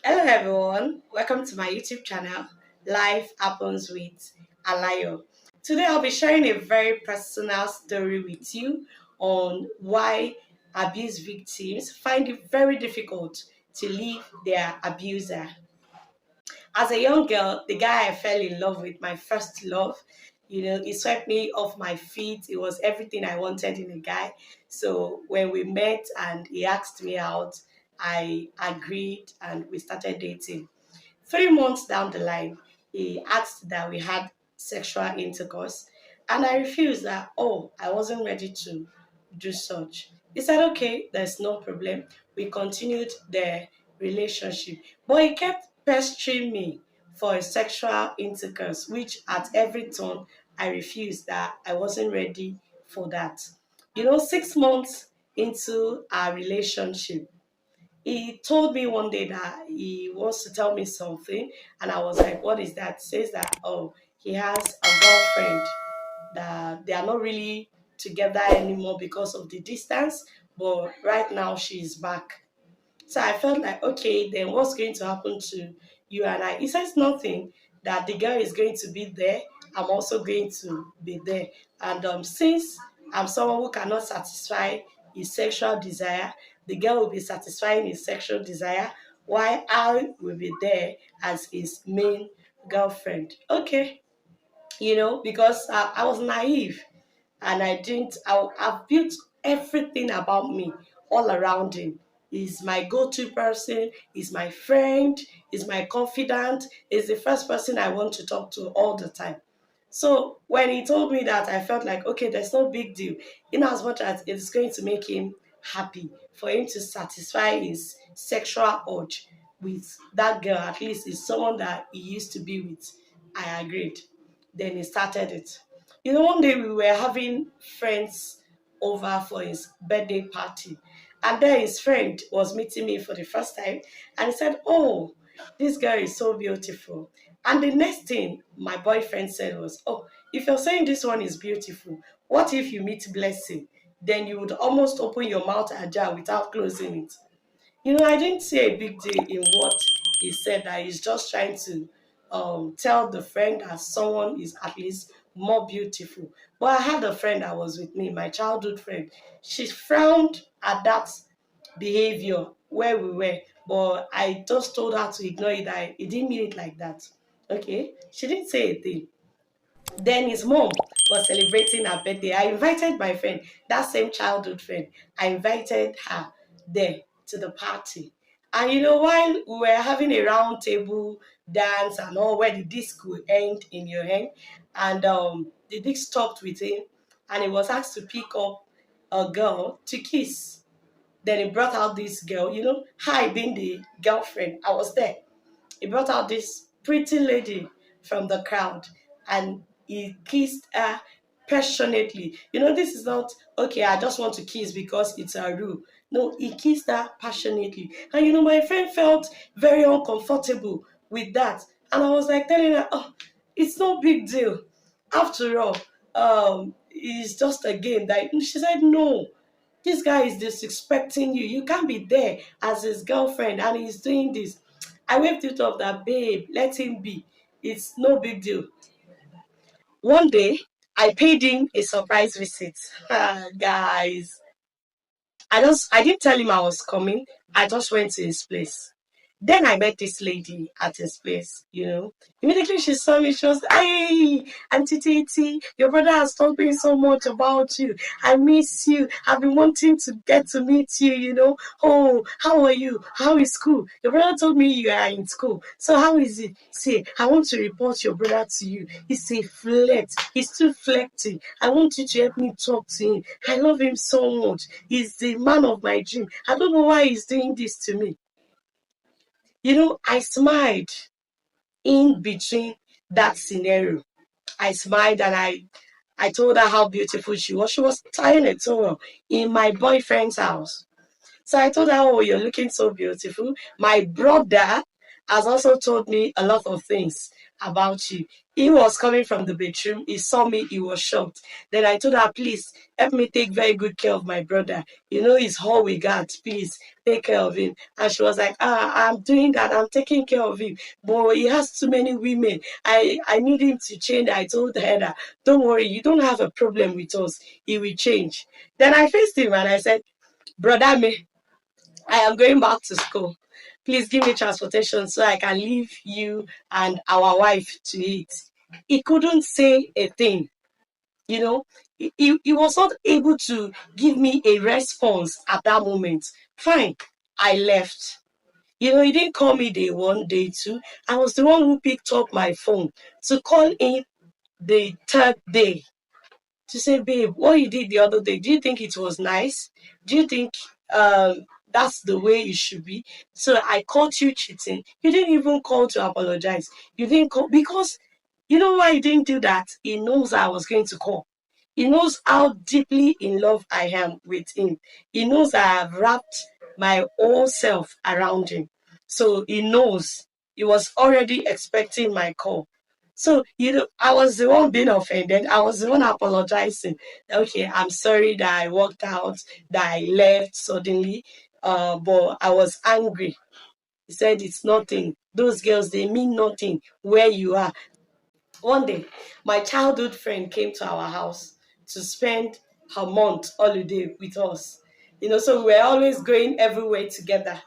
Hello everyone, welcome to my YouTube channel, Life Happens with Alayo. Today I'll be sharing a very personal story with you on why abuse victims find it very difficult to leave their abuser. As a young girl, the guy I fell in love with, my first love, he swept me off my feet. It was everything I wanted in a guy. So when we met and he asked me out, I agreed and we started dating. 3 months down the line, he asked that we had sexual intercourse, and I refused that, oh, I wasn't ready to do such. He said, okay, there's no problem. We continued the relationship, but he kept pestering me for a sexual intercourse, which at every turn I refused that I wasn't ready for that. 6 months into our relationship, he told me one day that he wants to tell me something, and I was like, what is that? Says that, oh, he has a girlfriend, that they are not really together anymore because of the distance, but right now she's back. So I felt like, okay, then what's going to happen to you and I? He says nothing, that the girl is going to be there. I'm also going to be there. And since I'm someone who cannot satisfy his sexual desire, the girl will be satisfying his sexual desire while I will be there as his main girlfriend. Okay, because I was naive and I've built everything about me all around him. He's my go-to person, he's my friend, he's my confidant, he's the first person I want to talk to all the time. So when he told me that, I felt like, okay, there's no big deal. In as much as it's going to make him happy, for him to satisfy his sexual urge with that girl, at least is someone that he used to be with. I agreed. Then he started it. One day we were having friends over for his birthday party. And then his friend was meeting me for the first time. And he said, oh, this girl is so beautiful. And the next thing my boyfriend said was, oh, if you're saying this one is beautiful, what if you meet Blessing? Then you would almost open your mouth ajar without closing it. I didn't see a big deal in what he said, that he's just trying to tell the friend that someone is at least more beautiful. But I had a friend that was with me, my childhood friend. She frowned at that behavior where we were, but I just told her to ignore it. He didn't mean it like that. Okay, she didn't say a thing. Then his mom was celebrating her birthday. I invited my friend, that same childhood friend. I invited her there to the party. And while we were having a round table dance and all, where the disc will end in your hand, and the disc stopped with him, and he was asked to pick up a girl to kiss. Then he brought out this girl, I being the girlfriend, I was there. He brought out this pretty lady from the crowd, and he kissed her passionately. This is not, okay, I just want to kiss because it's a rule. No, he kissed her passionately. And my friend felt very uncomfortable with that. And I was like telling her, oh, it's no big deal. After all, it's just a game. That she said, no, this guy is disrespecting you. You can't be there as his girlfriend and he's doing this. I waved it off that, babe, let him be. It's no big deal. One day, I paid him a surprise visit. Guys, I didn't tell him I was coming. I just went to his place. Then I met this lady at his place. Immediately she saw me, she was, hey, Auntie Titi, your brother has told me so much about you. I miss you. I've been wanting to get to meet you. Oh, how are you? How is school? Your brother told me you are in school. So how is it? See, I want to report your brother to you. He's a flirt. He's too flirty. I want you to help me talk to him. I love him so much. He's the man of my dream. I don't know why he's doing this to me. I smiled in between that scenario. I smiled and I told her how beautiful she was. She was tying a towel in my boyfriend's house. So I told her, oh, you're looking so beautiful. My brother has also told me a lot of things about you. He was coming from the bedroom. He saw me. He was shocked. Then I told her, please help me take very good care of my brother. You know, he's all we got. Please take care of him. And she was like, I'm doing that. I'm taking care of him. But he has too many women. I need him to change. I told her that, don't worry, you don't have a problem with us. He will change. Then I faced him and I said, brother me, I am going back to school. Please give me transportation so I can leave you and our wife to eat. He couldn't say a thing, you know. He was not able to give me a response at that moment. Fine, I left. You know, he didn't call me day one, day two. I was the one who picked up my phone to call him the third day to say, babe, what you did the other day, do you think it was nice? Do you think that's the way it should be? So I caught you cheating. You didn't even call to apologize. You didn't call because you know why he didn't do that? He knows I was going to call. He knows how deeply in love I am with him. He knows I have wrapped my whole self around him. So he knows he was already expecting my call. So, you know, I was the one being offended. I was the one apologizing. Okay, I'm sorry that I walked out, that I left suddenly, but I was angry. He said, it's nothing. Those girls, they mean nothing where you are. One day, my childhood friend came to our house to spend her month holiday with us. You know, so we were always going everywhere together.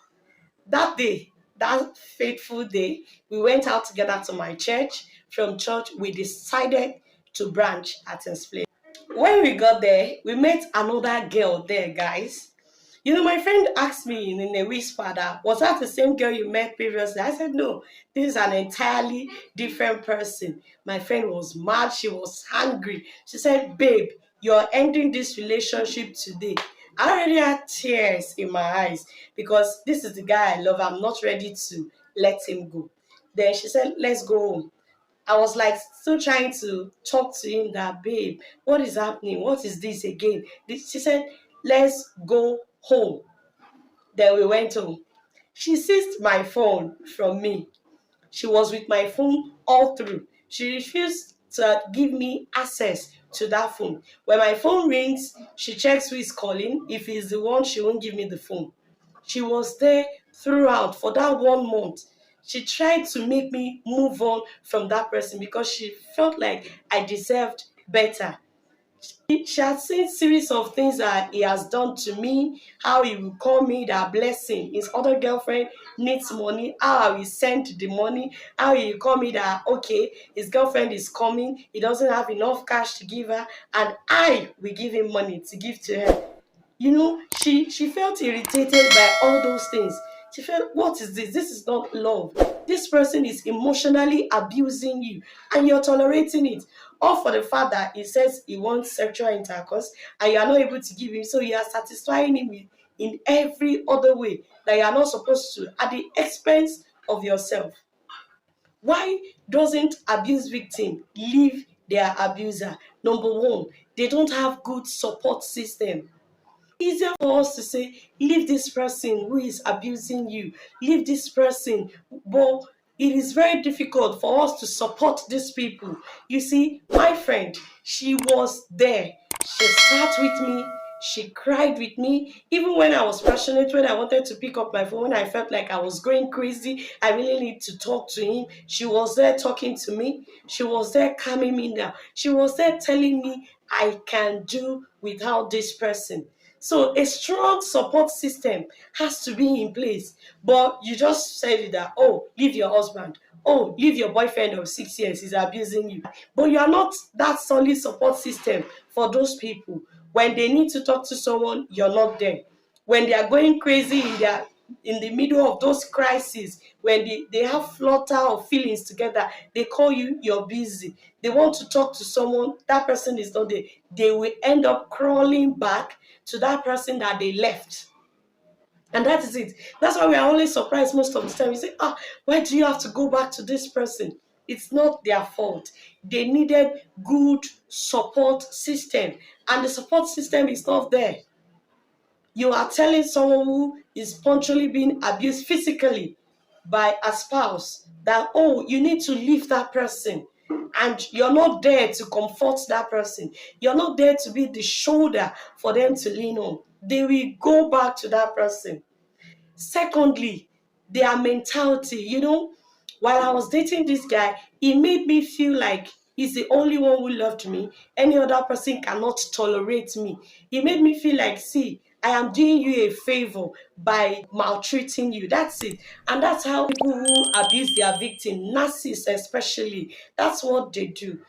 That day, that fateful day, we went out together to my church. From church, we decided to branch at his place. When we got there, we met another girl there, guys. You know, my friend asked me in a whisper that, was that the same girl you met previously? I said, no, this is an entirely different person. My friend was mad. She was angry. She said, babe, you're ending this relationship today. I already had tears in my eyes because this is the guy I love. I'm not ready to let him go. Then she said, let's go home. I was like still trying to talk to him that, babe, what is happening? What is this again? She said, let's go home. Then we went home. She seized my phone from me. She was with my phone all through. She refused to give me access to that phone. When my phone rings, she checks who is calling. If he's the one, she won't give me the phone. She was there throughout for that 1 month. She tried to make me move on from that person because she felt like I deserved better. She had seen series of things that he has done to me, how he will call me that blessing. His other girlfriend needs money, how I will send the money, how he will call me that, okay, his girlfriend is coming, he doesn't have enough cash to give her, and I will give him money to give to her. You know, she felt irritated by all those things. She felt, what is this? This is not love. This person is emotionally abusing you and you're tolerating it, all for the fact that he says he wants sexual intercourse and you are not able to give him, so you are satisfying him in every other way that you are not supposed to at the expense of yourself. Why doesn't abuse victim leave their abuser? Number one, they don't have good support system. Easier for us to say, leave this person who is abusing you, leave this person. But it is very difficult for us to support these people. You see, my friend, she was there. She sat with me. She cried with me. Even when I was passionate, when I wanted to pick up my phone, when I felt like I was going crazy, I really need to talk to him. She was there talking to me. She was there calming me down. She was there telling me I can do without this person. So a strong support system has to be in place. But you just said it that, oh, leave your husband. Oh, leave your boyfriend of 6 years, he's abusing you. But you are not that solid support system for those people. When they need to talk to someone, you're not there. When they are going crazy in the middle of those crises, when they have flutter of feelings together, they call you, you're busy. They want to talk to someone, that person is not there. They will end up crawling back to that person that they left. And that is it. That's why we are always surprised most of the time. We say, why do you have to go back to this person? It's not their fault. They needed good support system. And the support system is not there. You are telling someone who is punctually being abused physically by a spouse that, oh, you need to leave that person, and you're not there to comfort that person, you're not there to be the shoulder for them to lean on, they will go back to that person. Secondly, their mentality. While I was dating this guy, he made me feel like he's the only one who loved me. Any other person cannot tolerate me. He made me feel like, see, I am doing you a favor by maltreating you. That's it. And that's how people who abuse their victim, narcissists especially, that's what they do.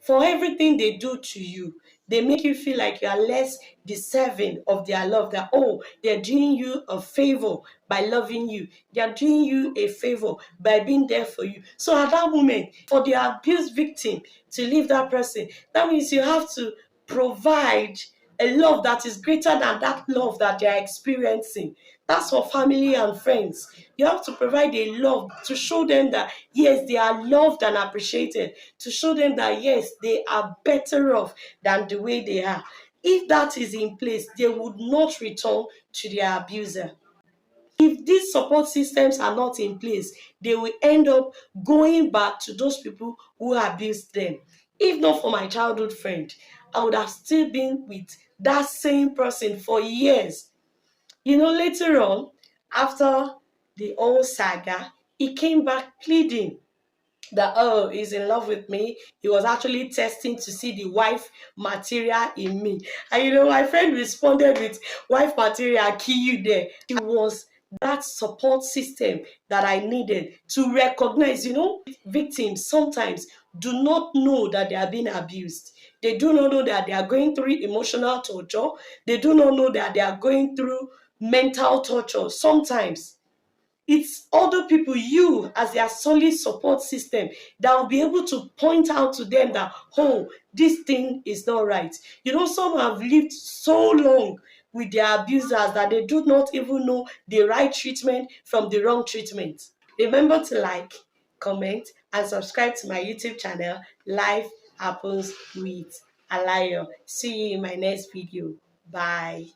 For everything they do to you, they make you feel like you are less deserving of their love. That, oh, they're doing you a favor by loving you. They're doing you a favor by being there for you. So at that moment, for the abuse victim to leave that person, that means you have to provide a love that is greater than that love that they are experiencing. That's for family and friends. You have to provide a love to show them that, yes, they are loved and appreciated, to show them that, yes, they are better off than the way they are. If that is in place, they would not return to their abuser. If these support systems are not in place, they will end up going back to those people who abused them. If not for my childhood friend, I would have still been with that same person for years. Later on, after the whole saga, he came back pleading that, oh, he's in love with me. He was actually testing to see the wife material in me. And my friend responded with, wife material, kill you there. It was that support system that I needed to recognize. Victims sometimes do not know that they are being abused. They do not know that they are going through emotional torture. They do not know that they are going through mental torture. Sometimes it's other people, you as their solid support system, that will be able to point out to them that, oh, this thing is not right. Some have lived so long with their abusers that they do not even know the right treatment from the wrong treatment. Remember to like, comment, and subscribe to my YouTube channel, Life Happens with Alayo. See you in my next video. Bye.